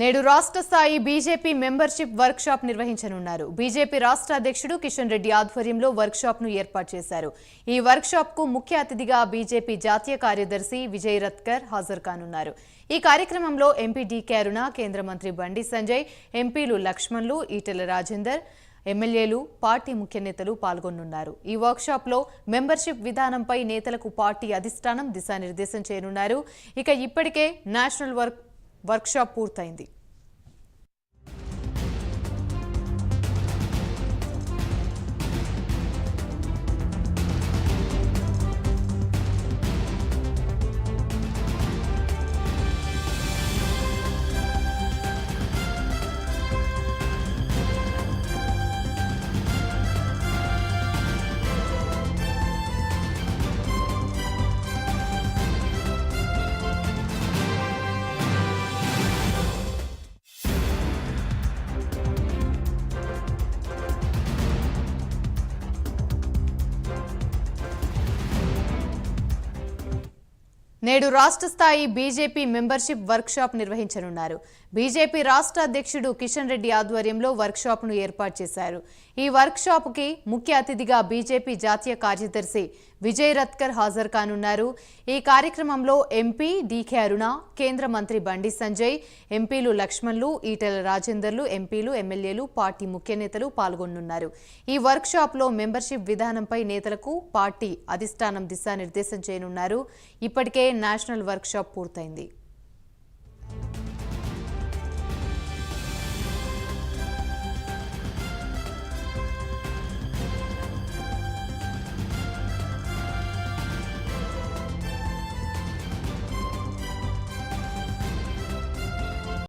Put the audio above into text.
నేడు రాష్ట్ర స్థాయి బీజేపీ మెంబర్షిప్ వర్క్ షాప్ నిర్వహించనున్నారు. బీజేపీ రాష్ట్ర అధ్యక్షుడు కిషన్ రెడ్డి ఆధ్వర్యంలో వర్క్ షాప్ ను ఏర్పాటు చేశారు. ఈ వర్క్ షాప్ కు ముఖ్య అతిథిగా బీజేపీ జాతీయ కార్యదర్శి విజయ్ రత్కర్ హాజరు కానున్నారు. ఈ కార్యక్రమంలో ఎంపీ డీకే అరుణ, కేంద్ర మంత్రి బండి సంజయ్, ఎంపీలు లక్ష్మణ్లు, ఈటెల రాజేందర్, ఎమ్మెల్యేలు, పార్టీ ముఖ్య నేతలు పాల్గొనున్నారు. ఈ వర్క్షాప్ లో మెంబర్షిప్ విధానంపై నేతలకు పార్టీ అధిష్టానం దిశానిర్దేశం చేయనున్నారు. ఇక ఇప్పటికే నేషనల్ వర్క్షాప్ పూర్తయింది. నేడు రాష్ట్ర స్థాయి బీజేపీ మెంబర్షిప్ వర్క్ షాప్ నిర్వహించనున్నారు. బీజేపీ రాష్ట్ర అధ్యక్షుడు కిషన్ రెడ్డి ఆధ్వర్యంలో వర్క్ షాప్ ను ఏర్పాటు చేశారు. ఈ వర్క్ షాప్ కి ముఖ్య అతిథిగా బీజేపీ జాతీయ కార్యదర్శి విజయ్ రత్కర్ హాజరు కానున్నారు. ఈ కార్యక్రమంలో ఎంపీ డీకే అరుణ, కేంద్ర మంత్రి బండి సంజయ్, ఎంపీలు లక్ష్మణ్లు, ఈటెల రాజేందర్లు, ఎంపీలు, ఎమ్మెల్యేలు, పార్టీ ముఖ్య నేతలు పాల్గొనున్నారు. ఈ వర్క్ షాప్ లో మెంబర్షిప్ విధానంపై నేతలకు పార్టీ అధిష్టానం దిశానిర్దేశం చేయనున్నారు. ఇప్పటికే నేషనల్ వర్క్ షాప్ పూర్తయింది.